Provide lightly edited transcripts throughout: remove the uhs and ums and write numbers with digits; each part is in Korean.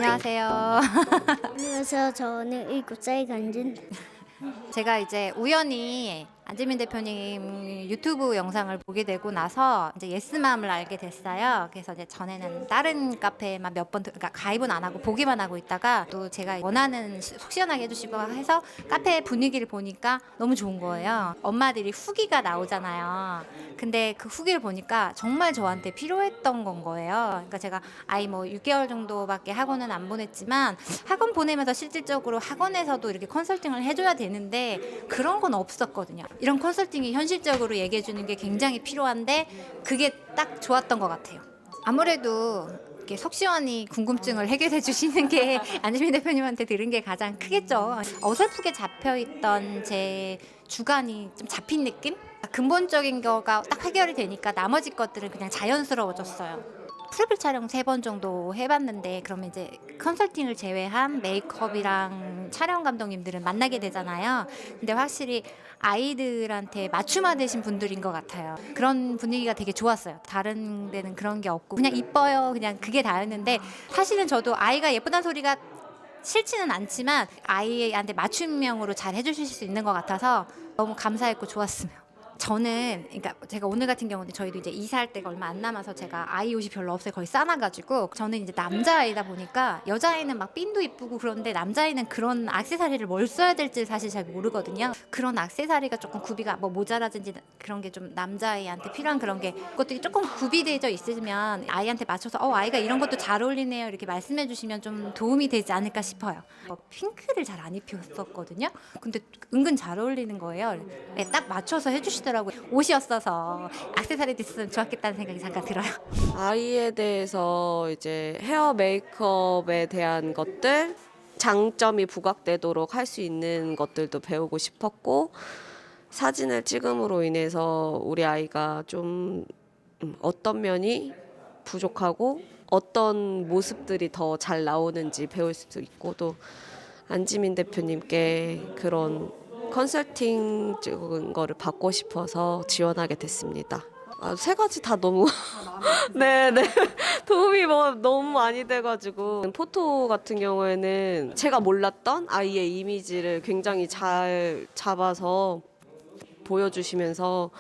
안녕하세요. 안녕하세요. 저는 7살 강진. 제가 이제 우연히 안재민 대표님 유튜브 영상을 보게 되고 나서 이제 예스맘을 알게 됐어요. 그래서 이제 전에는 다른 카페에만 몇 번, 그러니까 가입은 안 하고 보기만 하고 있다가 또 제가 원하는 속 시원하게 해주시고 해서 카페 분위기를 보니까 너무 좋은 거예요. 엄마들이 후기가 나오잖아요. 근데 그 후기를 보니까 정말 저한테 필요했던 건 거예요. 그러니까 제가 아이 뭐 6개월 정도밖에 학원은 안 보냈지만 학원 보내면서 실질적으로 학원에서도 이렇게 컨설팅을 해줘야 되는데 그런 건 없었거든요. 이런 컨설팅이 현실적으로 얘기해 주는 게 굉장히 필요한데 그게 딱 좋았던 것 같아요. 아무래도 이렇게 속 시원히 궁금증을 해결해 주시는 게 안지민 대표님한테 들은 게 가장 크겠죠. 어설프게 잡혀 있던 제 주관이 좀 잡힌 느낌? 근본적인 거가 딱 해결이 되니까 나머지 것들은 그냥 자연스러워졌어요. 프로필 촬영 3번 정도 해봤는데 그러면 이제 컨설팅을 제외한 메이크업이랑 촬영 감독님들은 만나게 되잖아요. 근데 확실히 아이들한테 맞춤화되신 분들인 것 같아요. 그런 분위기가 되게 좋았어요. 다른 데는 그런 게 없고 그냥 이뻐요. 그냥 그게 다였는데 사실은 저도 아이가 예쁘다는 소리가 싫지는 않지만 아이한테 맞춤형으로 잘 해주실 수 있는 것 같아서 너무 감사했고 좋았으면. 저는 그러니까 제가 오늘 같은 경우는 저희도 이제 이사할 때가 얼마 안 남아서 제가 아이 옷이 별로 없어요. 거의 싸놔가지고 저는 이제 남자아이다 보니까 여자아이는 막 핀도 이쁘고 그런데 남자아이는 그런 액세서리를 뭘 써야 될지 사실 잘 모르거든요. 그런 액세서리가 조금 구비가 뭐 모자라든지 그런 게 좀 남자아이한테 필요한 그런 게 그것들이 조금 구비되어 있으면 아이한테 맞춰서 아이가 이런 것도 잘 어울리네요 이렇게 말씀해 주시면 좀 도움이 되지 않을까 싶어요. 핑크를 잘 안 입혔었거든요. 근데 은근 잘 어울리는 거예요. 네, 딱 맞춰서 해주시더라고요. 옷이었어서 액세서리도 있으면 좋았겠다는 생각이 잠깐 들어요. 아이에 대해서 이제 헤어 메이크업에 대한 것들, 장점이 부각되도록 할 수 있는 것들도 배우고 싶었고, 사진을 찍음으로 인해서 우리 아이가 좀 어떤 면이 부족하고 어떤 모습들이 더 잘 나오는지 배울 수도 있고, 또 안지민 대표님께 그런 컨설팅적인 거를 받고 싶어서 지원하게 됐습니다. 세 가지 다 너무 네네 도움이 뭐 너무 많이 돼가지고 포토 같은 경우에는 제가 몰랐던 아이의 이미지를 굉장히 잘 잡아서 보여주시면서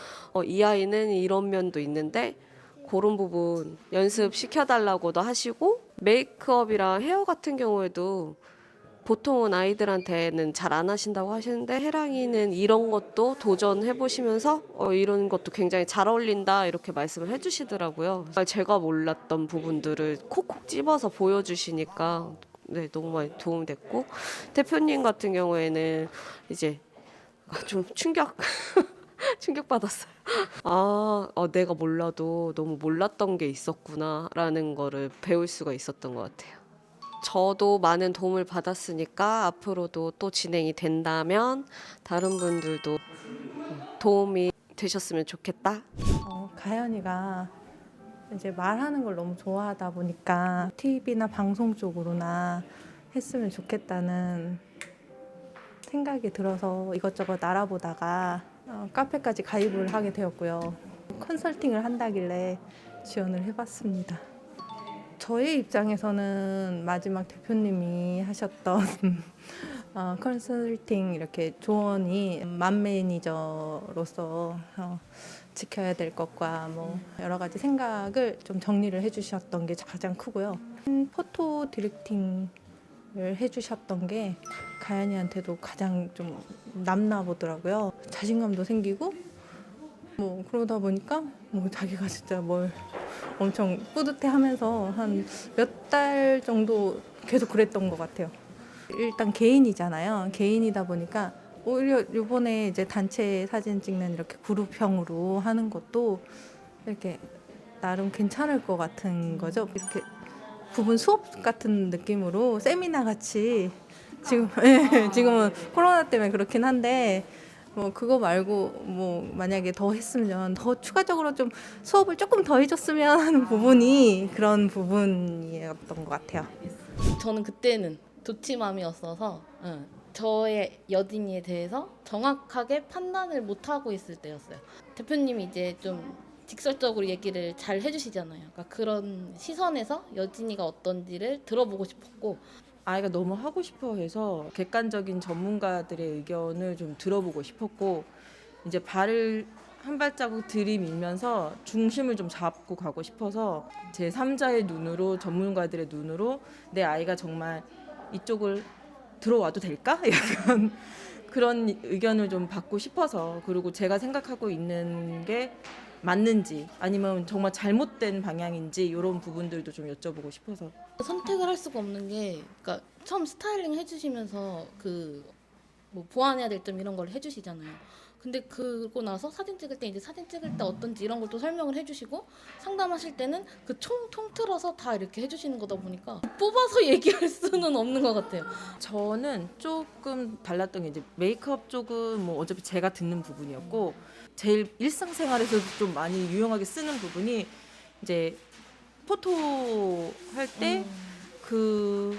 이 아이는 이런 면도 있는데 그런 부분 연습시켜달라고도 하시고 메이크업이랑 헤어 같은 경우에도 보통은 아이들한테는 잘 안 하신다고 하시는데 혜랑이는 이런 것도 도전해 보시면서 이런 것도 굉장히 잘 어울린다 이렇게 말씀을 해주시더라고요. 제가 몰랐던 부분들을 콕콕 집어서 보여주시니까 네, 너무 많이 도움됐고 대표님 같은 경우에는 이제 좀 충격받았어요. 내가 몰라도 너무 몰랐던 게 있었구나라는 거를 배울 수가 있었던 것 같아요. 저도 많은 도움을 받았으니까 앞으로도 또 진행이 된다면 다른 분들도 도움이 되셨으면 좋겠다. 가연이가 이제 말하는 걸 너무 좋아하다 보니까 TV나 방송 쪽으로나 했으면 좋겠다는 생각이 들어서 이것저것 알아보다가 카페까지 가입을 하게 되었고요. 컨설팅을 한다길래 지원을 해봤습니다. 저의 입장에서는 마지막 대표님이 하셨던 컨설팅 이렇게 조언이 맘 매니저로서 지켜야 될 것과 뭐 여러 가지 생각을 좀 정리를 해주셨던 게 가장 크고요. 포토 디렉팅을 해주셨던 게 가연이한테도 가장 좀 남나 보더라고요. 자신감도 생기고 뭐 그러다 보니까 뭐 자기가 진짜 뭘 엄청 뿌듯해하면서 한 몇 달 정도 계속 그랬던 것 같아요. 일단 개인이잖아요. 개인이다 보니까 오히려 이번에 이제 단체 사진 찍는 이렇게 그룹형으로 하는 것도 이렇게 나름 괜찮을 것 같은 거죠. 이렇게 부분 수업 같은 느낌으로 세미나 같이 지금은 코로나 때문에 그렇긴 한데 뭐 그거 말고 뭐 만약에 더 했으면 더 추가적으로 좀 수업을 조금 더 해줬으면 하는 부분이 그런 부분이었던 것 같아요. 저는 그때는 도치맘이었어서 저의 여진이에 대해서 정확하게 판단을 못하고 있을 때였어요. 대표님이 이제 좀 직설적으로 얘기를 잘 해주시잖아요. 그러니까 그런 시선에서 여진이가 어떤지를 들어보고 싶었고 아이가 너무 하고 싶어 해서 객관적인 전문가들의 의견을 좀 들어보고 싶었고 이제 발을 한 발자국 들이밀면서 중심을 좀 잡고 가고 싶어서 제 3자의 눈으로 전문가들의 눈으로 내 아이가 정말 이쪽을 들어와도 될까? 약간 그런 의견을 좀 받고 싶어서 그리고 제가 생각하고 있는 게 맞는지 아니면 정말 잘못된 방향인지 이런 부분들도 좀 여쭤보고 싶어서 선택을 할 수가 없는 게 그러니까 처음 스타일링 해주시면서 그 뭐 보완해야 될 점 이런 걸 해주시잖아요. 근데 그러고 나서 사진 찍을 때 이제 사진 찍을 때 어떤지 이런 걸 또 설명을 해주시고 상담하실 때는 그 총 통틀어서 다 이렇게 해주시는 거다 보니까 뽑아서 얘기할 수는 없는 것 같아요. 저는 조금 달랐던 게 이제 메이크업 쪽은 뭐 어차피 제가 듣는 부분이었고 제일 일상생활에서도 좀 많이 유용하게 쓰는 부분이 이제 포토 할 때 그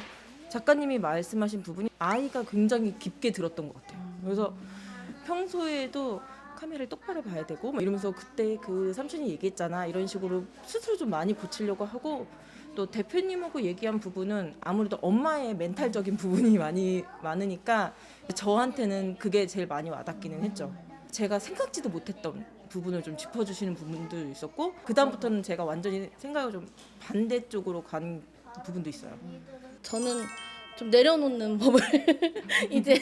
작가님이 말씀하신 부분이 아이가 굉장히 깊게 들었던 것 같아요. 그래서 평소에도 카메라를 똑바로 봐야 되고 막 이러면서 그때 그 삼촌이 얘기했잖아 이런 식으로 스스로 좀 많이 고치려고 하고 또 대표님하고 얘기한 부분은 아무래도 엄마의 멘탈적인 부분이 많으니까 저한테는 그게 제일 많이 와닿기는 했죠. 제가 생각지도 못했던 부분을 좀 짚어주시는 부분도 있었고 그 다음부터는 제가 완전히 생각을 좀 반대쪽으로 간 부분도 있어요. 저는 좀 내려놓는 법을 이제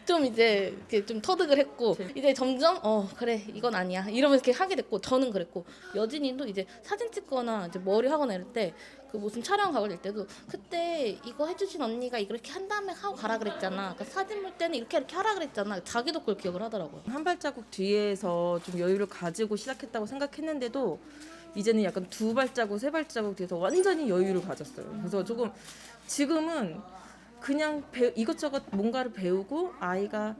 이렇게 좀 터득을 했고 이제 점점 그래 이건 아니야 이러면서 이렇게 하게 됐고 저는 그랬고 여진이도 이제 사진 찍거나 이제 머리 하거나 이럴 때 그 무슨 촬영 가고 될 때도 그때 이거 해주신 언니가 이렇게 한 다음에 하고 가라 그랬잖아. 그러니까 사진 볼 때는 이렇게 하라 그랬잖아. 자기도 그걸 기억을 하더라고요. 한 발자국 뒤에서 좀 여유를 가지고 시작했다고 생각했는데도 이제는 약간 두 발자국, 세 발자국 뒤에서 완전히 여유를 가졌어요. 그래서 조금 지금은 그냥 이것저것 뭔가를 배우고 아이가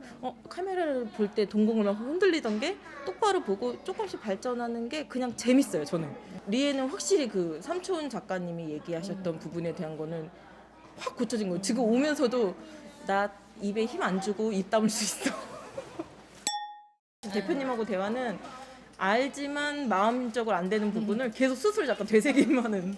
카메라를 볼 때 동공을 막 흔들리던 게 똑바로 보고 조금씩 발전하는 게 그냥 재밌어요. 저는 리에는 확실히 그 삼촌 작가님이 얘기하셨던 부분에 대한 거는 확 고쳐진 거예요. 지금 오면서도 나 입에 힘 안 주고 입 다물 수 있어. 대표님하고 대화는 알지만 마음적으로 안 되는 부분을 계속 스스로 약간 되새김하는.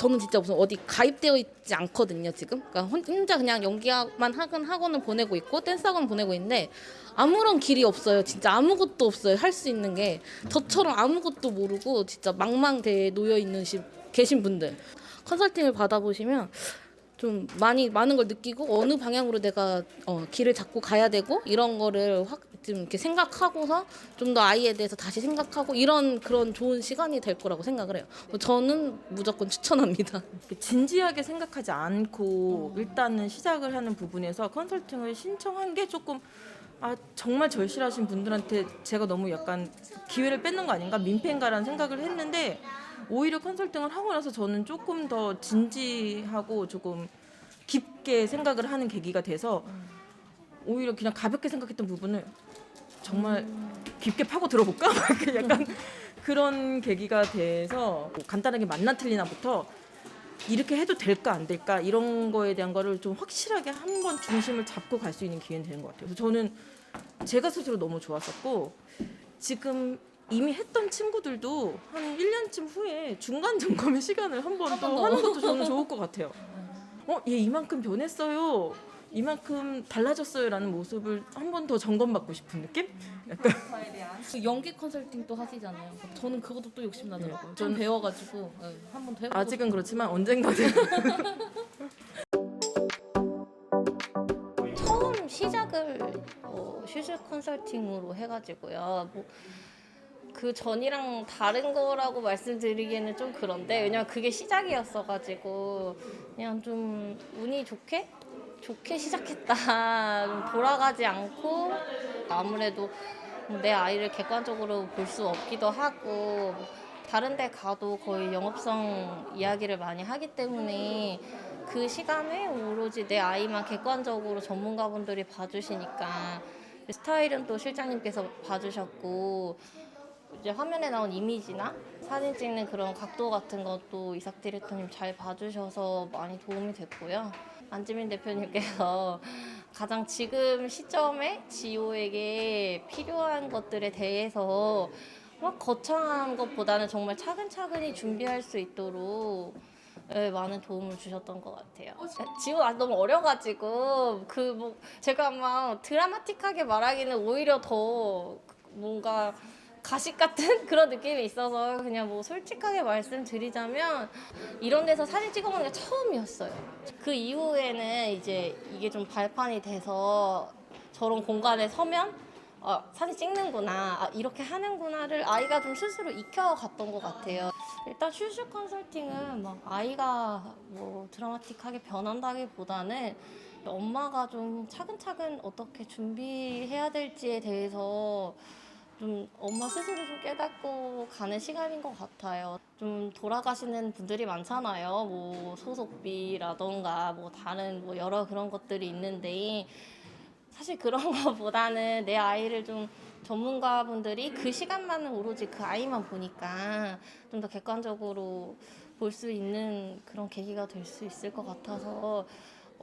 저는 진짜 무슨 어디 가입되어 있지 않거든요 지금. 그러니까 혼자 그냥 연기만 학원을 보내고 있고 댄스 학원 보내고 있는데 아무런 길이 없어요. 진짜 아무것도 없어요. 할 수 있는 게 저처럼 아무것도 모르고 진짜 망망대해에 놓여 있는 계신 분들 컨설팅을 받아보시면 좀 많은 걸 느끼고 어느 방향으로 내가 길을 잡고 가야 되고 이런 거를 확 좀 이렇게 생각하고서 좀 더 아이에 대해서 다시 생각하고 그런 좋은 시간이 될 거라고 생각을 해요. 저는 무조건 추천합니다. 진지하게 생각하지 않고 일단은 시작을 하는 부분에서 컨설팅을 신청한 게 조금 정말 절실하신 분들한테 제가 너무 약간 기회를 뺏는 거 아닌가 민폐인가라는 생각을 했는데 오히려 컨설팅을 하고 나서 저는 조금 더 진지하고 조금 깊게 생각을 하는 계기가 돼서 오히려 그냥 가볍게 생각했던 부분을 정말 깊게 파고 들어볼까? 약간 그런 계기가 돼서 간단하게 맞나 틀리나부터 이렇게 해도 될까 안 될까 이런 거에 대한 거를 좀 확실하게 한번 중심을 잡고 갈 수 있는 기회는 되는 것 같아요. 그래서 저는 제가 스스로 너무 좋았었고 지금 이미 했던 친구들도 한 1년쯤 후에 중간 점검의 시간을 한 번 더 하는 것도 저는 좋을 것 같아요. 얘 이만큼 변했어요. 이만큼 달라졌어요라는 모습을 한 번 더 점검받고 싶은 느낌? 약간 그 연기 컨설팅도 하시잖아요. 저는 그것도 또 욕심 나더라고요. 좀 저는- 배워가지고 한 번 더 해보고 아직은 그렇지만 언젠가는 처음 시작을 슈즈 컨설팅으로 해가지고요. 그 전이랑 다른 거라고 말씀드리기에는 좀 그런데 왜냐면 그게 시작이었어가지고 그냥 좀 운이 좋게 시작했다. 좀 돌아가지 않고 아무래도 내 아이를 객관적으로 볼 수 없기도 하고 다른 데 가도 거의 영업성 이야기를 많이 하기 때문에 그 시간에 오로지 내 아이만 객관적으로 전문가분들이 봐주시니까 스타일은 또 실장님께서 봐주셨고 이제 화면에 나온 이미지나 사진 찍는 그런 각도 같은 것도 이삭 디렉터님 잘 봐주셔서 많이 도움이 됐고요. 안지민 대표님께서 가장 지금 시점에 지호에게 필요한 것들에 대해서 막 거창한 것보다는 정말 차근차근히 준비할 수 있도록 네, 많은 도움을 주셨던 것 같아요. 지금 아직 너무 어려가지고 제가 막 드라마틱하게 말하기는 오히려 더 뭔가 가식 같은 그런 느낌이 있어서 그냥 뭐 솔직하게 말씀드리자면 이런 데서 사진 찍어보는 게 처음이었어요. 그 이후에는 이제 이게 좀 발판이 돼서 저런 공간에 서면 사진 찍는구나, 이렇게 하는구나를 아이가 좀 스스로 익혀갔던 것 같아요. 일단 슈슈 컨설팅은 막 아이가 뭐 드라마틱하게 변한다기보다는 엄마가 좀 차근차근 어떻게 준비해야 될지에 대해서 좀 엄마 스스로 좀 깨닫고 가는 시간인 것 같아요. 좀 돌아가시는 분들이 많잖아요. 뭐 소속비라던가 뭐 다른 뭐 여러 그런 것들이 있는데 사실 그런 것보다는 내 아이를 좀 전문가분들이 그 시간만은 오로지 그 아이만 보니까 좀 더 객관적으로 볼 수 있는 그런 계기가 될 수 있을 것 같아서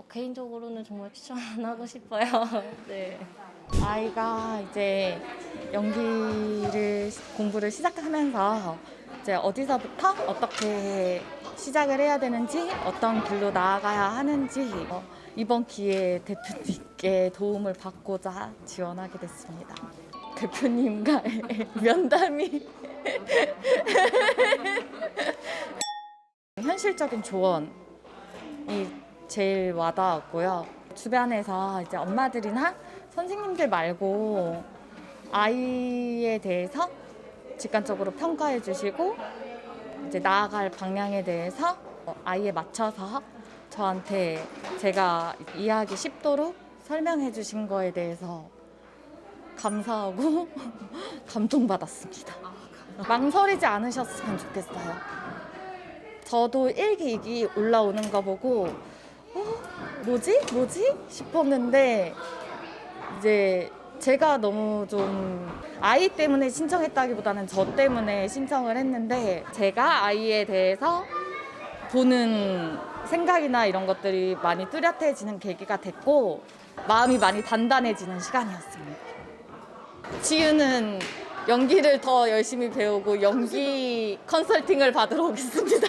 개인적으로는 정말 추천하고 싶어요. 네. 아이가 이제 연기를 공부를 시작하면서 이제 어디서부터 어떻게 시작을 해야 되는지, 어떤 길로 나아가야 하는지 이번 기회에 대표님께 도움을 받고자 지원하게 됐습니다. 대표님과의 면담이 현실적인 조언이 제일 와닿았고요. 주변에서 이제 엄마들이나 선생님들 말고 아이에 대해서 직관적으로 평가해 주시고 이제 나아갈 방향에 대해서 아이에 맞춰서 저한테 제가 이해하기 쉽도록 설명해 주신 거에 대해서 감사하고 감동받았습니다. 망설이지 않으셨으면 좋겠어요. 저도 1기, 2기 올라오는 거 보고 뭐지 싶었는데 이제 제가 너무 좀 아이 때문에 신청했다기보다는 저 때문에 신청을 했는데 제가 아이에 대해서 보는 생각이나 이런 것들이 많이 뚜렷해지는 계기가 됐고 마음이 많이 단단해지는 시간이었습니다. 지우는 연기를 더 열심히 배우고 연기 컨설팅을 받으러 오겠습니다.